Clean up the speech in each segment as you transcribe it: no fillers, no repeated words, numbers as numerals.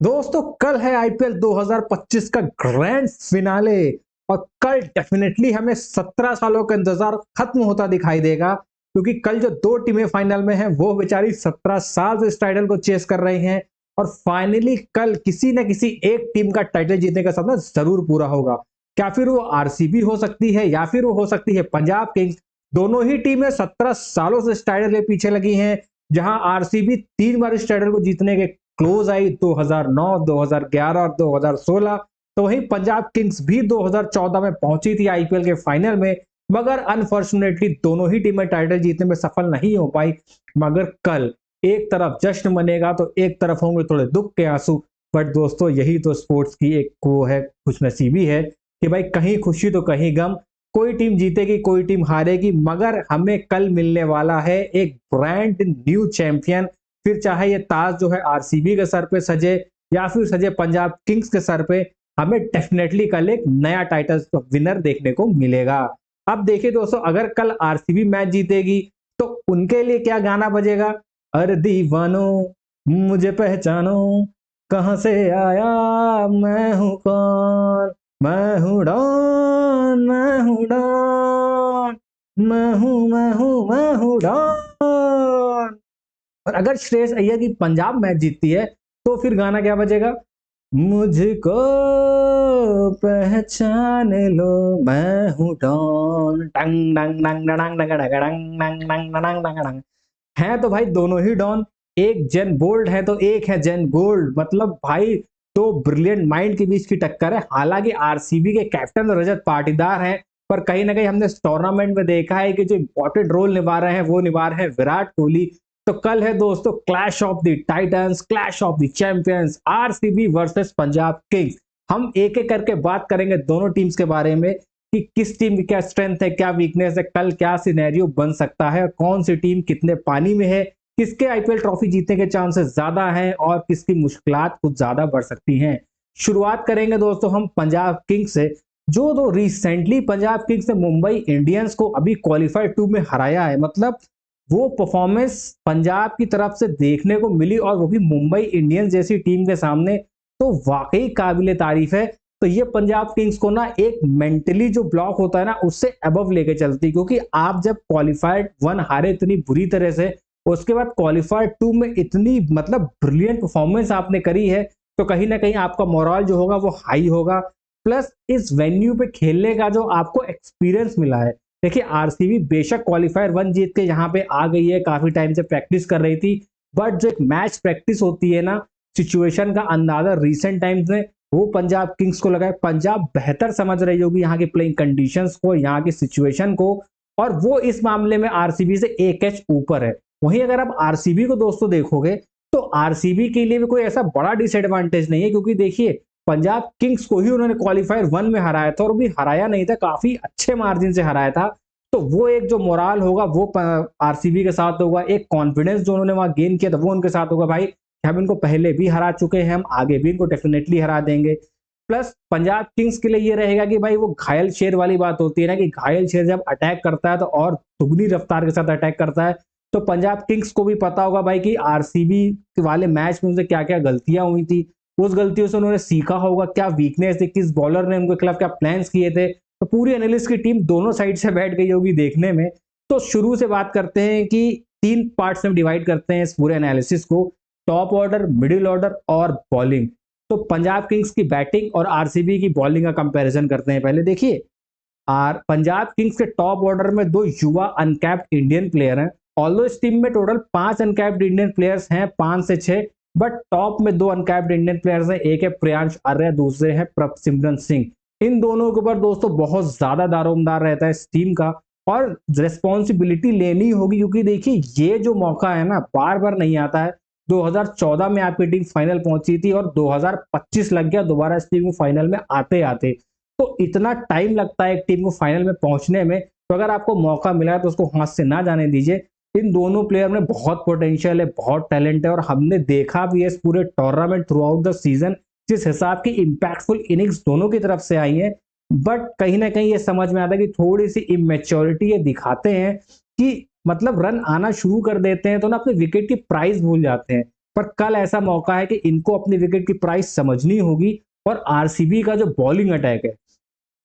दोस्तों कल है आईपीएल 2025 का ग्रैंड फिनाले और कल डेफिनेटली हमें 17 सालों का इंतजार खत्म होता दिखाई देगा क्योंकि कल जो दो टीमें फाइनल में हैं वो बेचारी 17 साल से इस टाइटल को चेस कर रही हैं और फाइनली कल किसी न किसी एक टीम का टाइटल जीतने का सपना जरूर पूरा होगा। क्या फिर वो आरसीबी हो सकती है या फिर वो हो सकती है पंजाब किंग्स। दोनों ही टीमें 17 सालों से इस टाइटल के पीछे लगी हैं, जहां आरसीबी 3 बार इस टाइटल को जीतने के क्लोज आई 2009, 2011 और 2016। तो वहीं पंजाब किंग्स भी 2014 में पहुंची थी आईपीएल के फाइनल में, मगर अनफॉर्चुनेटली दोनों ही टीमें टाइटल जीतने में सफल नहीं हो पाई। मगर कल एक तरफ जश्न मनेगा तो एक तरफ होंगे थोड़े दुख के आंसू। बट दोस्तों यही तो स्पोर्ट्स की एक वो है, खुशनसीबी है कि भाई कहीं खुशी तो कहीं गम। कोई टीम जीतेगी कोई टीम हारेगी, मगर हमें कल मिलने वाला है एक ब्रांड न्यू चैंपियन। फिर चाहे ये ताज जो है आरसीबी के सर पे सजे या फिर सजे पंजाब किंग्स के सर पे, हमें डेफिनेटली कल एक नया टाइटल विनर देखने को मिलेगा। अब देखिए दोस्तों, अगर कल आरसीबी मैच जीतेगी तो उनके लिए क्या गाना बजेगा? अरे दीवानो मुझे पहचानो, कहां से आया मैं हूं कौन, मैं हूं डॉन, मैं हूं डॉन, मैं हूं डॉन। और अगर श्रेयस अय्यर की पंजाब मैच जीतती है तो फिर गाना क्या बजेगा? मुझको पहचान लो, मैं हूं डॉन, टंग डंग डंग डंग डंग डंग डंग डंग डंग डंग डंग। है तो भाई दोनों ही डॉन, एक जेन बोल्ड है तो एक है जेन गोल्ड। मतलब भाई दो ब्रिलियंट माइंड के बीच की टक्कर है। हालांकि आरसीबी के कैप्टन रजत पाटीदार हैं, पर कहीं ना कहीं हमने इस टूर्नामेंट में देखा है कि जो इंपॉर्टेंट रोल निभा रहे हैं वो निभा रहे हैं विराट कोहली। तो कल है दोस्तों clash of the Titans, clash of the champions, RCB versus Punjab Kings. हम एक एक करके बात करेंगे दोनों टीम्स के बारे में कि किस टीम की क्या स्ट्रेंथ है, क्या वीकनेस है, कल क्या सिनेरियो बन सकता है, कौन सी टीम कितने पानी में है, किसके आईपीएल ट्रॉफी जीतने के चांसेस ज्यादा हैं और किसकी मुश्किलात कुछ ज्यादा बढ़ सकती हैं। शुरुआत करेंगे दोस्तों हम पंजाब किंग्स से। जो दो रिसेंटली पंजाब किंग्स ने मुंबई इंडियंस को अभी क्वालिफायर 2 में हराया है, मतलब वो परफॉर्मेंस पंजाब की तरफ से देखने को मिली और वो भी मुंबई इंडियंस जैसी टीम के सामने, तो वाकई काबिले तारीफ है। तो ये पंजाब किंग्स को ना एक मेंटली जो ब्लॉक होता है ना उससे अबव लेके चलती, क्योंकि आप जब क्वालिफायर 1 हारे इतनी बुरी तरह से, उसके बाद क्वालिफायर 2 में इतनी मतलब ब्रिलियंट परफॉर्मेंस आपने करी है, तो कहीं ना कहीं आपका मोरल जो होगा वो हाई होगा। प्लस इस वेन्यू पे खेलने का जो आपको एक्सपीरियंस मिला है। देखिए आरसीबी बेशक क्वालिफायर 1 जीत के यहाँ पे आ गई है, काफी टाइम से प्रैक्टिस कर रही थी, बट जो एक मैच प्रैक्टिस होती है ना, सिचुएशन का अंदाजा रिसेंट टाइम्स में वो पंजाब किंग्स को लगा है। पंजाब बेहतर समझ रही होगी यहाँ की प्लेइंग कंडीशंस को, यहाँ की सिचुएशन को, और वो इस मामले में आरसीबी से एक एच ऊपर है। वहीं अगर आप आरसीबी को दोस्तों देखोगे तो आरसीबी के लिए भी कोई ऐसा बड़ा डिसएडवांटेज नहीं है, क्योंकि देखिए पंजाब किंग्स को ही उन्होंने क्वालिफायर 1 में हराया था और भी हराया नहीं था, काफी अच्छे मार्जिन से हराया था। तो वो एक जो मोराल होगा वो आरसीबी के साथ होगा, एक कॉन्फिडेंस जो उन्होंने वहां गेन किया था वो उनके साथ होगा। भाई हम इनको पहले भी हरा चुके हैं, हम आगे भी इनको डेफिनेटली हरा देंगे। प्लस पंजाब किंग्स के लिए ये रहेगा कि भाई वो घायल शेर वाली बात होती है ना, कि घायल शेर जब अटैक करता है तो और दुगनी रफ्तार के साथ अटैक करता है। तो पंजाब किंग्स को भी पता होगा भाई कि आरसीबी वाले मैच में उनसे क्या क्या गलतियां हुई थी, उस गलतियों से उन्होंने सीखा होगा, क्या वीकनेस थी, किस बॉलर ने उनके खिलाफ क्या प्लान्स किए थे। तो पूरी एनालिस्ट की टीम दोनों साइड से बैठ गई होगी देखने में। तो शुरू से बात करते हैं कि 3 पार्ट्स में डिवाइड करते हैं इस पूरे एनालिसिस को, टॉप ऑर्डर, मिडिल ऑर्डर और बॉलिंग। तो पंजाब किंग्स की बैटिंग और आरसीबी की बॉलिंग का कंपैरिजन करते हैं। पहले देखिए पंजाब किंग्स के टॉप ऑर्डर में 2 युवा अनकैप्ड इंडियन प्लेयर हैं। ऑल्दो इस टीम में टोटल 5 अनकैप्ड इंडियन प्लेयर्स हैं, 5 से 6, बट टॉप में 2 अनकैप्ड इंडियन प्लेयर्स हैं, एक है प्रियांश आर्य, दूसरे हैं प्रभसिमरन सिंह। इन दोनों के ऊपर दोस्तों बहुत ज्यादा दारोमदार रहता है इस टीम का, और रिस्पॉन्सिबिलिटी लेनी होगी, क्योंकि देखिए ये जो मौका है ना बार बार नहीं आता है। 2014 में आपकी टीम फाइनल पहुंची थी और 2025 लग गया दोबारा इस टीम को फाइनल में आते आते। तो इतना टाइम लगता है एक टीम को फाइनल में पहुंचने में, तो अगर आपको मौका मिला है तो उसको हाथ से ना जाने दीजिए। इन दोनों प्लेयर में बहुत पोटेंशियल है, बहुत टैलेंट है, और हमने देखा भी है इस पूरे tournament through out the season जिस हिसाब की इंपैक्टफुल इनिंग्स दोनों की तरफ से आई है। बट कहीं ना कहीं ये समझ में आता है कि थोड़ी सी इमेच्योरिटी ये दिखाते हैं कि मतलब रन आना शुरू कर देते हैं तो ना अपने विकेट की प्राइस भूल जाते हैं। पर कल ऐसा मौका है कि इनको अपनी विकेट की प्राइस समझनी होगी और आरसीबी का जो बॉलिंग अटैक है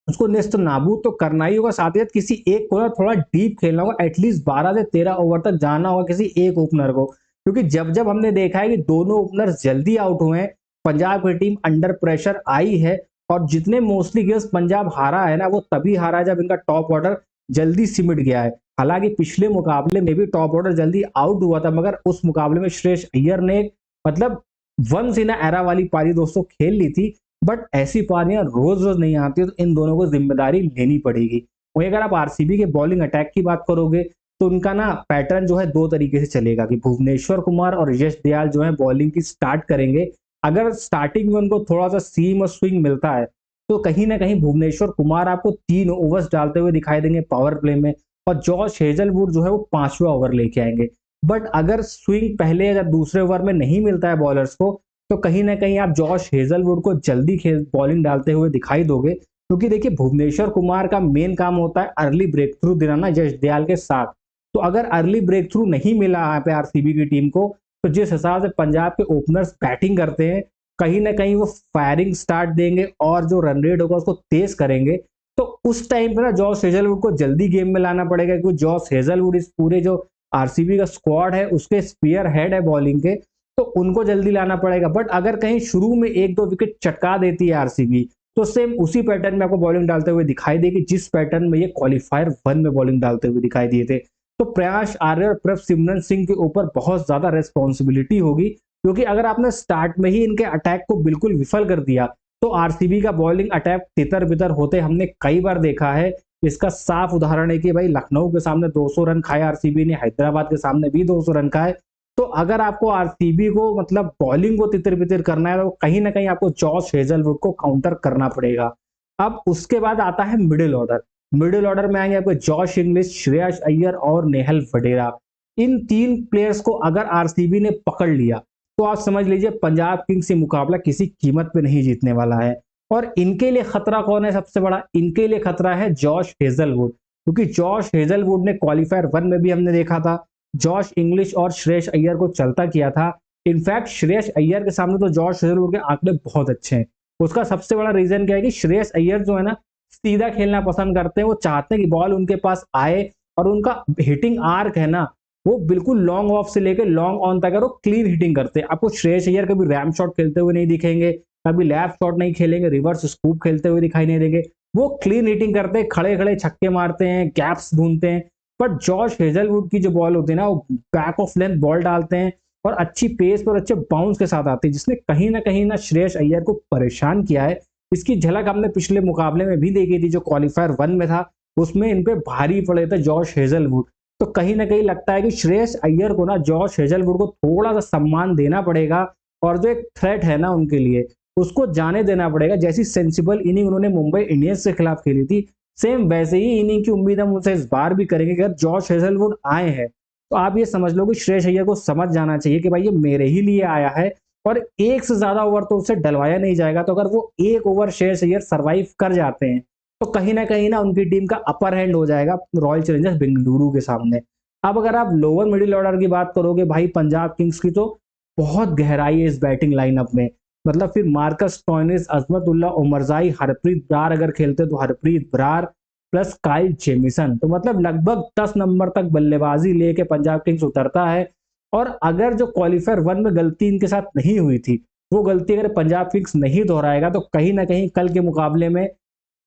उसको नेस्त नाबूद तो करना ही होगा, साथ ही साथ किसी एक को ना थोड़ा डीप खेलना होगा, एटलीस्ट 12 से 13 ओवर तक जाना होगा किसी एक ओपनर को, क्योंकि जब जब हमने देखा है कि दोनों ओपनर जल्दी आउट हुए हैं, पंजाब की टीम अंडर प्रेशर आई है। और जितने मोस्टली गेम्स पंजाब हारा है ना, वो तभी हारा है जब इनका टॉप ऑर्डर जल्दी सिमट गया है। हालांकि पिछले मुकाबले में भी टॉप ऑर्डर जल्दी आउट हुआ था, मगर उस मुकाबले में श्रेयस अय्यर ने मतलब वंस इन एरा वाली पारी दोस्तों खेल ली थी। बट ऐसी पारियां रोज रोज नहीं आती, तो इन दोनों को जिम्मेदारी लेनी पड़ेगी। वहीं अगर आप आरसीबी के बॉलिंग अटैक की बात करोगे तो उनका ना पैटर्न जो है दो तरीके से चलेगा कि भुवनेश्वर कुमार और यश दयाल जो है बॉलिंग की स्टार्ट करेंगे। अगर स्टार्टिंग में उनको थोड़ा सा सीम और स्विंग मिलता है तो कहीं ना कहीं भुवनेश्वर कुमार आपको 3 ओवर्स डालते हुए दिखाई देंगे पावर प्ले में, और जॉश हेजलवुड जो है वो 5वां ओवर लेके आएंगे। बट अगर स्विंग पहले या दूसरे ओवर में नहीं मिलता है बॉलर्स को, तो कहीं ना कहीं आप जॉश हेजलवुड को जल्दी खेल बॉलिंग डालते हुए दिखाई दोगे, क्योंकि देखिए भुवनेश्वर कुमार का मेन काम होता है अर्ली ब्रेक थ्रू दिलाना यश दयाल के साथ। तो अगर अर्ली ब्रेक थ्रू नहीं मिला यहाँ पे आरसीबी की टीम को, तो जिस हिसाब से पंजाब के ओपनर्स बैटिंग करते हैं, कहीं ना कहीं वो फायरिंग स्टार्ट देंगे और जो रन रेट होगा उसको तेज करेंगे। तो उस टाइम पे ना जॉश हेजलवुड को जल्दी गेम में लाना पड़ेगा, क्योंकि जॉश हेजलवुड इस पूरे जो आरसीबी का स्क्वाड है उसके स्पीयर हेड है बॉलिंग के, तो उनको जल्दी लाना पड़ेगा। बट अगर कहीं शुरू में 1-2 विकेट चटका देती है आरसीबी, तो सेम उसी पैटर्न में आपको बॉलिंग डालते हुए दिखाई देगी जिस पैटर्न में ये क्वालिफायर 1 में बॉलिंग डालते हुए दिखाई दिए थे। तो प्रयास आर्य और प्रभसिमरन सिंह के ऊपर बहुत ज्यादा रेस्पॉन्सिबिलिटी होगी, क्योंकि अगर आपने स्टार्ट में ही इनके अटैक को बिल्कुल विफल कर दिया तो आरसीबी का बॉलिंग अटैक तितर बितर होते हमने कई बार देखा है। इसका साफ उदाहरण है कि भाई लखनऊ के सामने 200 रन खाए आरसीबी ने, हैदराबाद के सामने भी 200 रन खाए। तो अगर आपको आरसीबी को मतलब बॉलिंग को तितर बितर करना है, तो कहीं ना कहीं आपको जॉश हेजलवुड को काउंटर करना पड़ेगा। अब उसके बाद आता है मिडिल ऑर्डर। मिडिल ऑर्डर में आएंगे आपको जॉश इंग्लिश, श्रेयस अय्यर और नेहल वडेरा। इन 3 प्लेयर्स को अगर आरसीबी ने पकड़ लिया तो आप समझ लीजिए पंजाब किंग्स से मुकाबला किसी कीमत पे नहीं जीतने वाला है। और इनके लिए खतरा कौन है सबसे बड़ा? इनके लिए खतरा है जॉश हेजलवुड, क्योंकि जॉश हेजलवुड ने क्वालिफायर 1 में भी हमने देखा था जॉश इंग्लिश और श्रेयस अय्यर को चलता किया था। इनफैक्ट श्रेयस अय्यर के सामने तो जॉश हेजलवुड के आंकड़े बहुत अच्छे हैं। उसका सबसे बड़ा रीजन क्या है कि श्रेयस अय्यर जो है ना सीधा खेलना पसंद करते हैं, वो चाहते हैं कि बॉल उनके पास आए, और उनका हिटिंग आर्क है ना वो बिल्कुल लॉन्ग ऑफ से लेकर लॉन्ग ऑन तक वो क्लीन हिटिंग करते हैं। आपको श्रेयस अय्यर कभी रैम शॉट खेलते हुए नहीं दिखेंगे, कभी लेफ्ट शॉट नहीं खेलेंगे, रिवर्स स्कूप खेलते हुए दिखाई नहीं देंगे। वो क्लीन हिटिंग करते हैं, खड़े खड़े छक्के मारते हैं, गैप्स ढूंढते हैं। बट जॉश हेजलवुड की जो बॉल होती है ना, वो बैक ऑफ लेंथ बॉल डालते हैं और अच्छी पेस पर अच्छे बाउंस के साथ आती है, जिसने कहीं ना श्रेयस अय्यर को परेशान किया है। इसकी झलक हमने पिछले मुकाबले में भी देखी थी जो क्वालिफायर 1 में था, उसमें इन पे भारी पड़े थे जॉश हेजलवुड। तो कहीं ना कहीं लगता है कि श्रेयस अय्यर को ना जॉश हेजलवुड को थोड़ा सा सम्मान देना पड़ेगा, और जो एक थ्रेट है ना उनके लिए उसको जाने देना पड़ेगा। जैसी सेंसिबल इनिंग उन्होंने मुंबई इंडियंस के खिलाफ खेली थी, सेम वैसे ही इनिंग की उम्मीद हम उनसे इस बार भी करेंगे। अगर जॉश हेजलवुड आए हैं तो आप ये समझ लो कि श्रेयस अय्यर को समझ जाना चाहिए कि भाई ये मेरे ही लिए आया है, और एक से ज्यादा ओवर तो उससे डलवाया नहीं जाएगा। तो अगर वो 1 ओवर श्रेयस अय्यर सर्वाइव कर जाते हैं तो कहीं ना कहीं ना उनकी टीम का अपर हैंड हो जाएगा रॉयल चैलेंजर्स बेंगलुरु के सामने। अब अगर आप लोअर मिडिल ऑर्डर की बात करोगे भाई पंजाब किंग्स की, तो बहुत गहराई है इस बैटिंग लाइनअप में। मतलब फिर Marcus Stoinis, Azmatullah Omarzai, Harpreet Brar अगर खेलते तो Harpreet Brar plus Kyle Jameson, तो मतलब लगभग 10 नंबर तक बल्लेबाजी लेके पंजाब किंग्स उतरता है। और अगर जो क्वालिफायर 1 में गलती इनके साथ नहीं हुई थी, वो गलती अगर पंजाब किंग्स नहीं दोहराएगा, तो कहीं ना कहीं कल के मुकाबले में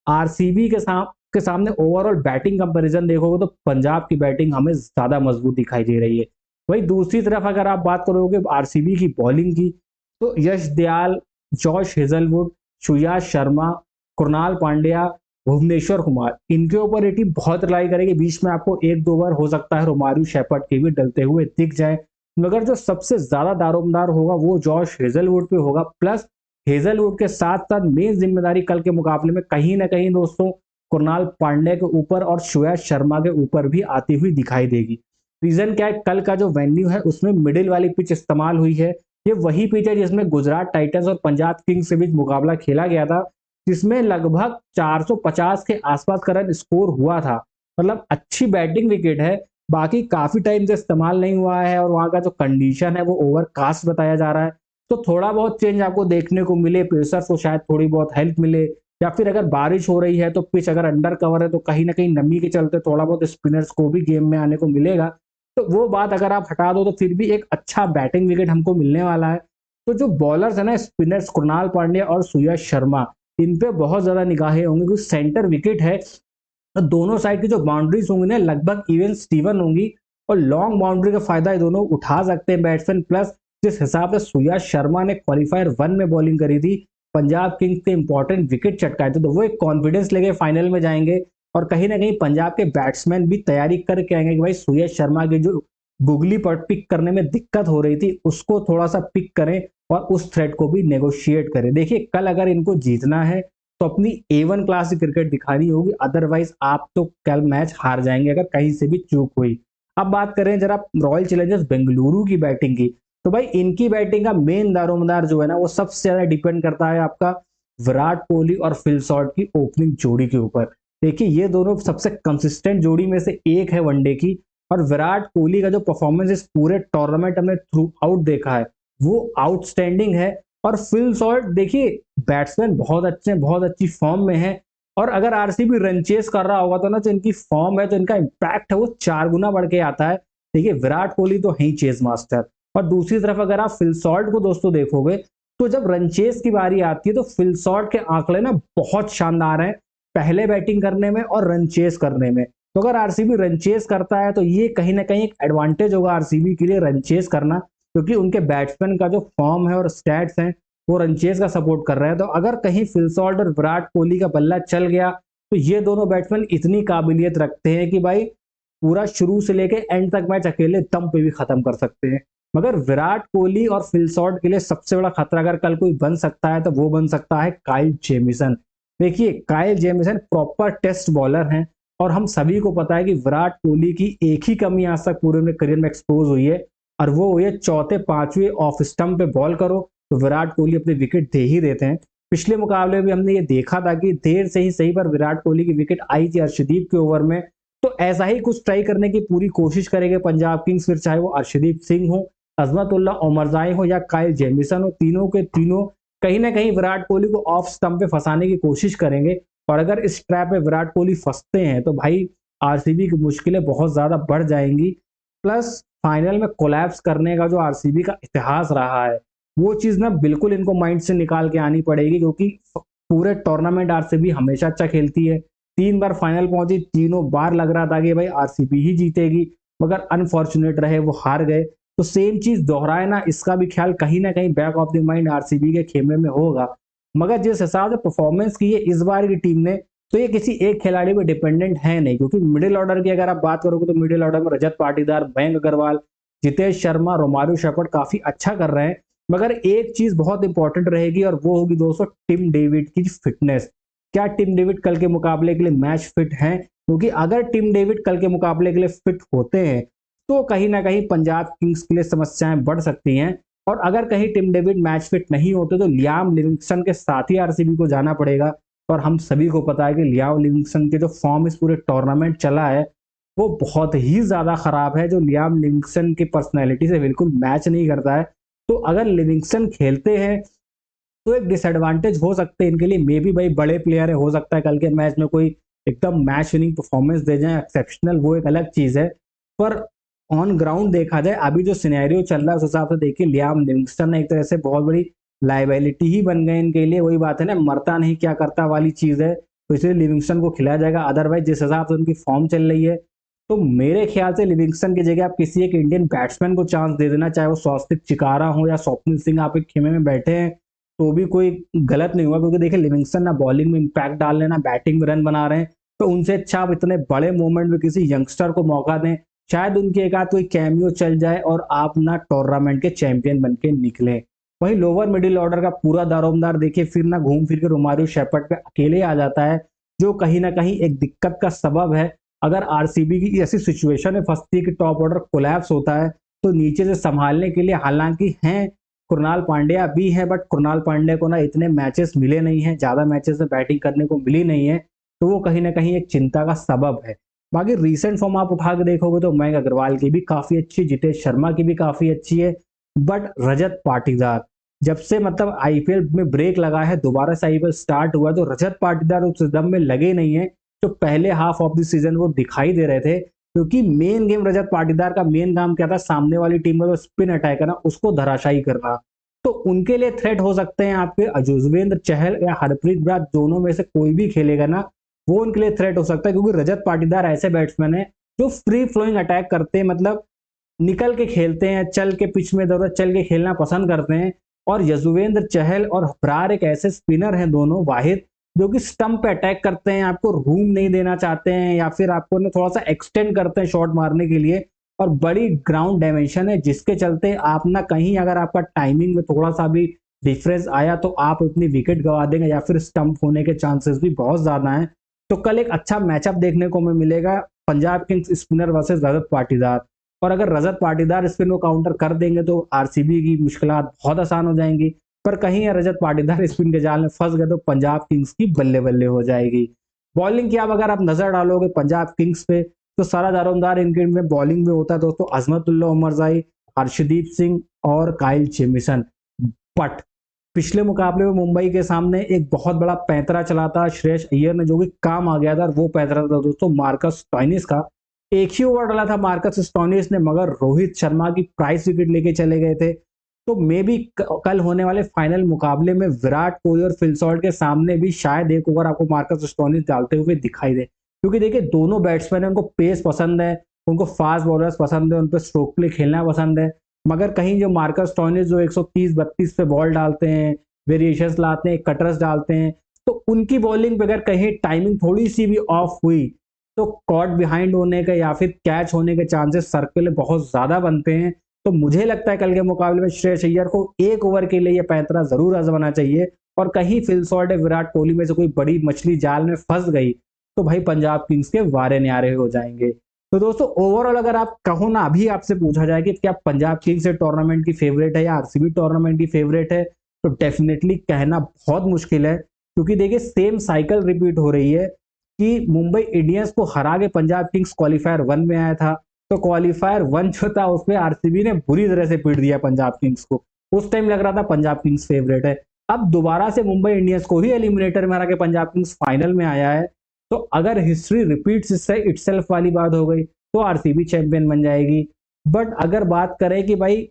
आरसीबी के सामने ओवरऑल बैटिंग कंपैरिजन देखोगे तो पंजाब की बैटिंग हमें ज्यादा मजबूत दिखाई दे रही है। वही दूसरी तरफ अगर आप बात करोगे आरसीबी की बॉलिंग की, तो यश दयाल, जॉश हेजलवुड, सुयाश शर्मा, कृणाल पांड्या, भुवनेश्वर कुमार, इनके ऊपर ये टीम बहुत रिलाई करेगी। बीच में आपको 1-2 ओवर हो सकता है रोमारियो शेफर्ड के भी डलते हुए दिख जाए, मगर जो सबसे ज्यादा दारोमदार होगा वो जॉश हेजलवुड पे होगा। प्लस हेजलवुड के साथ साथ मेन जिम्मेदारी कल के मुकाबले में कहीं ना कहीं दोस्तों कुणाल पांड्या के ऊपर और सुयश शर्मा के ऊपर भी आती हुई दिखाई देगी। रीजन क्या है? कल का जो वेन्यू है उसमें मिडिल वाली पिच इस्तेमाल हुई है। ये वही पिच है जिसमें गुजरात टाइटंस और पंजाब किंग्स के बीच मुकाबला खेला गया था, जिसमें लगभग 450 के आसपास का रन स्कोर हुआ था। मतलब अच्छी बैटिंग विकेट है, बाकी काफी टाइम से इस्तेमाल नहीं हुआ है और वहाँ का जो कंडीशन है वो ओवरकास्ट बताया जा रहा है। तो थोड़ा बहुत चेंज आपको देखने को मिले, पेसर्स को शायद थोड़ी बहुत हेल्प मिले, या फिर अगर बारिश हो रही है तो पिच अगर अंडर कवर है तो कहीं ना कहीं नमी के चलते थोड़ा बहुत स्पिनर्स को भी गेम में आने को मिलेगा। तो वो बात अगर आप हटा दो तो फिर भी एक अच्छा बैटिंग विकेट हमको मिलने वाला है। तो जो बॉलर्स है ना स्पिनर्स, कृणाल पांड्या और सूरज शर्मा, इन पे बहुत ज्यादा निगाहें होंगी क्योंकि सेंटर विकेट है। तो दोनों साइड की जो बाउंड्रीज होंगी ना लगभग इवन स्टीवन होंगी, और लॉन्ग बाउंड्री का फायदा ये दोनों उठा सकते हैं बैट्समैन। प्लस जिस हिसाब से सूरज शर्मा ने क्वालिफायर 1 में बॉलिंग करी थी, पंजाब किंग्स के इंपॉर्टेंट विकेट चटकाए थे, तो वो एक कॉन्फिडेंस लेके फाइनल में जाएंगे। और कहीं ना कहीं पंजाब के बैट्समैन भी तैयारी करके आएंगे कि भाई सूरज शर्मा की जो गुगली पर पिक करने में दिक्कत हो रही थी उसको थोड़ा सा पिक करें और उस थ्रेट को भी नेगोशिएट करें। देखिए कल अगर इनको जीतना है तो अपनी A1 क्लास की क्रिकेट दिखानी होगी, अदरवाइज आप तो कल मैच हार जाएंगे अगर कहीं से भी चूक हुई। अब बात करें जरा रॉयल चैलेंजर्स बेंगलुरु की बैटिंग की, तो भाई इनकी बैटिंग का मेन दारोमदार जो है ना वो सबसे ज्यादा डिपेंड करता है आपका विराट कोहली और फिल सॉल्ट की ओपनिंग जोड़ी के ऊपर। देखिए ये दोनों सबसे कंसिस्टेंट जोड़ी में से एक है वनडे की, और विराट कोहली का जो परफॉर्मेंस इस पूरे टूर्नामेंट हमने थ्रू आउट देखा है वो आउटस्टैंडिंग है। और फिल सॉल्ट देखिए बैट्समैन बहुत अच्छे हैं, बहुत अच्छी फॉर्म में है, और अगर आरसीबी रन चेस कर रहा होगा तो ना जो इनकी फॉर्म है, जो इनका इम्पैक्ट है वो 4 गुना बढ़ के आता है। देखिए विराट कोहली तो है ही चेस मास्टर, और दूसरी तरफ अगर आप फिल सॉल्ट को दोस्तों देखोगे तो जब रन चेस की बारी आती है तो फिल सॉल्ट के आंकड़े ना बहुत शानदार हैं पहले बैटिंग करने में और रन चेस करने में। तो अगर आरसीबी रन चेस करता है तो ये कहीं ना कहीं एक एडवांटेज होगा आरसीबी के लिए रन चेस करना, क्योंकि उनके बैट्समैन का जो फॉर्म है और स्टैट्स हैं वो रनचेज का सपोर्ट कर रहे हैं। तो अगर कहीं फिल सॉल्ट और विराट कोहली का बल्ला चल गया तो ये दोनों बैट्समैन इतनी काबिलियत रखते हैं कि भाई पूरा शुरू से लेके एंड तक मैच अकेले दम पे भी खत्म कर सकते हैं। मगर विराट कोहली और फिल सॉल्ट के लिए सबसे बड़ा खतरा अगर कल कोई बन सकता है तो वो बन सकता है काइल जेमिसन। देखिए Kyle Jamieson proper test bowler हैं, और हम सभी को पता है कि विराट कोहली की एक ही कमी आज तक पूरे अपने करियर में एक्सपोज हुई है, और वो हुई है चौथे पांचवें ऑफ स्टंप पे बॉल करो तो विराट कोहली अपने विकेट दे ही देते हैं। पिछले मुकाबले में भी हमने ये देखा था कि देर से ही सही पर विराट कोहली की विकेट आई थी अर्शदीप के ओवर में। तो ऐसा ही कुछ ट्राई करने की पूरी कोशिश करेंगे पंजाब किंग्स, फिर चाहे वो अर्शदीप सिंह हो, अजमतुल्ला ओमरजाई हो या काइल जेमिसन हो, तीनों के तीनों कहीं ना कहीं विराट कोहली को ऑफ स्टंप पे फंसाने की कोशिश करेंगे। और अगर इस ट्रैप में विराट कोहली फंसते हैं तो भाई आरसीबी की मुश्किलें बहुत ज्यादा बढ़ जाएंगी। प्लस फाइनल में कोलैप्स करने का जो आरसीबी का इतिहास रहा है वो चीज ना बिल्कुल इनको माइंड से निकाल के आनी पड़ेगी, क्योंकि पूरे टूर्नामेंट आरसीबी हमेशा अच्छा खेलती है, 3 बार फाइनल पहुंची, तीनों बार लग रहा था कि भाई आरसीबी ही जीतेगी, मगर अनफॉर्चुनेट रहे वो हार गए। तो सेम चीज दोहराए ना, इसका भी ख्याल कहीं ना कहीं back of the mind RCB के खेमे में होगा। मगर जिस हिसाब से परफॉर्मेंस की है इस बार की टीम ने, तो ये किसी एक खिलाड़ी पे डिपेंडेंट है नहीं, क्योंकि मिडिल ऑर्डर की अगर आप बात करोगे तो मिडिल ऑर्डर में रजत पाटीदार, मयंक अग्रवाल, जितेश शर्मा, रोमारियो शेफर्ड काफी अच्छा कर रहे हैं। मगर एक चीज बहुत इंपॉर्टेंट रहेगी और वो होगी दोस्तों टिम डेविड की फिटनेस। क्या टिम डेविड कल के मुकाबले के लिए मैच फिट हैं? क्योंकि अगर टिम डेविड कल के मुकाबले के लिए फिट होते हैं तो कहीं ना कहीं पंजाब किंग्स के लिए समस्याएं बढ़ सकती हैं। और अगर कहीं टिम डेविड मैच फिट नहीं होते तो लियाम लिविंगस्टन के साथ ही आरसीबी को जाना पड़ेगा। और हम सभी को पता है कि लियाम लिविंगस्टन के जो फॉर्म इस पूरे टूर्नामेंट चला है वो बहुत ही ज्यादा खराब है, जो लियाम लिविंगस्टन की पर्सनैलिटी से बिल्कुल मैच नहीं करता है। तो अगर लिविंगस्टन खेलते हैं तो एक डिसएडवांटेज हो सकते हैं इनके लिए, मे बी भाई बड़े प्लेयर है, हो सकता है कल के मैच में कोई एकदम मैच विनिंग परफॉर्मेंस दे जाए एक्सेप्शनल, वो एक अलग चीज है। पर ऑन ग्राउंड देखा जाए अभी जो सिनेरियो चल रहा है उस हिसाब से देखिए लियाम लिविंगस्टन एक तरह से बहुत बड़ी लाइबिलिटी ही बन गए इनके लिए। वही बात है ना, मरता नहीं क्या करता वाली चीज है, तो इसलिए लिविंगस्टन को खिलाया जाएगा। अदरवाइज जिस हिसाब से उनकी फॉर्म चल रही है तो मेरे ख्याल से लिविंगस्टन की जगह आप किसी एक इंडियन बैट्समैन को चांस दे देना, चाहे वो स्वस्तिक चिकारा हो या स्वप्निल सिंह, आप एक खेमे में बैठे हैं तो भी कोई गलत नहीं हुआ। क्योंकि देखिए लिविंगस्टन ना बॉलिंग में इंपैक्ट डाल रहे हैं ना बैटिंग में रन बना रहे हैं, तो उनसे अच्छा आप इतने बड़े मूवमेंट में किसी यंगस्टर को मौका दें, शायद उनके एक आध कोई कैमियो चल जाए और आप ना टूर्नामेंट के चैंपियन बन के निकले। वहीं लोअर मिडिल ऑर्डर का पूरा दारोमदार देखिए फिर ना घूम फिर के रोमारियो शेफर्ड पे अकेले आ जाता है, जो कहीं ना कहीं एक दिक्कत का सबब है। अगर आरसीबी की ऐसी सिचुएशन में फंसती है कि टॉप ऑर्डर कोलैप्स होता है तो नीचे से संभालने के लिए हालांकि हैं कृणाल पांड्या भी है, बट कृणाल पांड्या को ना इतने मैचेस मिले नहीं है, ज्यादा मैचेस में बैटिंग करने को मिली नहीं है, तो वो कहीं ना कहीं एक चिंता का सबब है। बाकी रीसेंट फॉर्म आप उठा के देखोगे तो मयंक अग्रवाल की भी काफी अच्छी, जितेश शर्मा की भी काफी अच्छी है, बट रजत पाटीदार जब से मतलब आईपीएल में ब्रेक लगा है, दोबारा से आईपीएल स्टार्ट हुआ तो रजत पाटीदार उस दम में लगे नहीं है जो पहले हाफ ऑफ द सीजन वो दिखाई दे रहे थे। क्योंकि मेन गेम रजत पाटीदार का मेन काम क्या था, सामने वाली टीम का जो स्पिन अटैक है ना उसको धराशायी करना। तो उनके लिए थ्रेट हो सकते हैं आपके युजवेंद्र चहल या हरप्रीत बरार, दोनों में से कोई भी खेलेगा ना वो उनके लिए थ्रेट हो सकता है। क्योंकि रजत पाटीदार ऐसे बैट्समैन है जो फ्री फ्लोइंग अटैक करते हैं, मतलब निकल के खेलते हैं, चल के पिच में इधर चल के खेलना पसंद करते हैं। और यजुवेंद्र चहल और बरार एक ऐसे स्पिनर हैं दोनों वाहिद, जो कि स्टंप पे अटैक करते हैं, आपको रूम नहीं देना चाहते हैं या फिर आपको ना थोड़ा सा एक्सटेंड करते हैं शॉट मारने के लिए। और बड़ी ग्राउंड डायमेंशन है जिसके चलते आप ना कहीं अगर आपका टाइमिंग में थोड़ा सा भी डिफरेंस आया तो आप अपनी विकेट गवा देंगे या फिर स्टंप होने के चांसेस भी बहुत ज्यादा हैं। तो कल एक अच्छा मैचअप देखने को हमें मिलेगा, Punjab Kings spinner versus Rajat Patidar. और अगर रजत पाटीदार स्पिन को काउंटर कर देंगे तो आरसीबी की मुश्किलात बहुत आसान हो जाएंगी। पर कहीं रजत पाटीदार स्पिन के जाल में फंस गए तो पंजाब किंग्स की बल्ले बल्ले हो जाएगी। बॉलिंग की अब अगर आप नजर डालोगे पंजाब किंग्स पे तो सारा दारोमदार इनके में बॉलिंग में होता है दोस्तों, अजमतुल्ला उमरजाई, हर्षदीप सिंह और काइल जेमिसन। बट पिछले मुकाबले में मुंबई के सामने एक बहुत बड़ा पैंतरा चला था श्रेयस अय्यर ने, जो कि काम आ गया था। वो पैंतरा था दोस्तों मार्कस स्टोइनिस का। एक ही ओवर डाला था मार्कस स्टोइनिस ने, मगर रोहित शर्मा की प्राइस विकेट लेके चले गए थे। तो मे भी कल होने वाले फाइनल मुकाबले में विराट कोहली और फिल सॉल्ट के सामने भी शायद एक ओवर आपको मार्कस स्टोइनिस डालते हुए दिखाई दे। क्योंकि देखिए दोनों बैट्समैन है, उनको पेस पसंद है, उनको फास्ट बॉलर्स पसंद है, उन पर स्ट्रोक प्ले खेलना पसंद है। मगर कहीं जो मार्कस स्टोइनिस जो 130-32 पे बॉल डालते हैं, वेरिएशंस लाते हैं, कटर्स डालते हैं, तो उनकी बॉलिंग पे अगर कहीं टाइमिंग थोड़ी सी भी ऑफ हुई तो कॉट बिहाइंड होने के या फिर कैच होने के चांसेस सर्कल बहुत ज्यादा बनते हैं। तो मुझे लगता है कल के मुकाबले में श्रेयस अय्यर को एक ओवर के लिए यह पैंतरा जरूर आजमाना चाहिए। और कहीं फिल सॉल्ट विराट कोहली में से कोई बड़ी मछली जाल में फंस गई तो भाई पंजाब किंग्स के वारे न्यारे हो जाएंगे। तो दोस्तों ओवरऑल अगर आप कहो ना, अभी आपसे पूछा जाए कि क्या पंजाब किंग्स टूर्नामेंट की फेवरेट है या आरसीबी टूर्नामेंट की फेवरेट है, तो डेफिनेटली कहना बहुत मुश्किल है। क्योंकि देखिए सेम साइकिल रिपीट हो रही है कि मुंबई इंडियंस को हरा के पंजाब किंग्स क्वालिफायर 1 में आया था, तो क्वालिफायर 1 जो था उसमें आरसीबी ने बुरी तरह से पीट दिया पंजाब किंग्स को। उस टाइम लग रहा था पंजाब किंग्स फेवरेट है। अब दोबारा से मुंबई इंडियंस को ही एलिमिनेटर में हरा के पंजाब किंग्स फाइनल में आया है। तो अगर हिस्ट्री रिपीट्स इससे इटसेल्फ वाली बात हो गई तो आरसीबी चैंपियन बन जाएगी। बट अगर बात करें कि भाई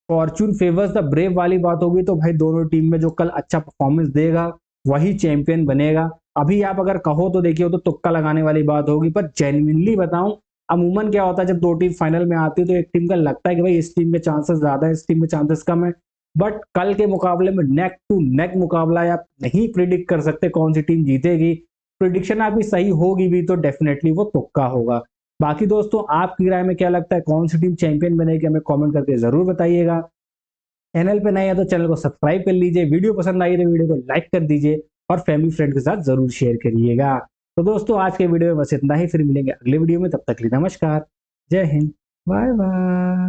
फॉर्चून फेवर्स द ब्रेव वाली बात होगी तो भाई दोनों टीम में जो कल अच्छा परफॉर्मेंस देगा वही चैंपियन बनेगा। अभी आप अगर कहो तो देखिए तो तुक्का लगाने वाली बात होगी, पर जेन्युइनली बताऊं अमूमन क्या होता है जब दो टीम फाइनल में आती है तो एक टीम का लगता है कि भाई इस टीम में चांसेस ज्यादा है, इस टीम में चांसेस कम है। बट कल के मुकाबले में नेक टू नेक मुकाबला है, आप नहीं प्रिडिक्ट कर सकते कौन सी टीम जीतेगी। प्रिडिक्शन आपकी सही होगी भी तो डेफिनेटली वो तुक्का होगा। बाकी दोस्तों आपकी राय में क्या लगता है कौन सी टीम चैंपियन बनेगी, हमें कमेंट करके जरूर बताइएगा। चैनल पे नए हैं तो चैनल को सब्सक्राइब कर लीजिए, वीडियो पसंद आई तो वीडियो को लाइक कर दीजिए और फैमिली फ्रेंड के साथ जरूर शेयर करिएगा। तो दोस्तों आज के वीडियो में बस इतना ही, फिर मिलेंगे अगले वीडियो में, तब तक के लिए नमस्कार, जय हिंद, बाय बाय।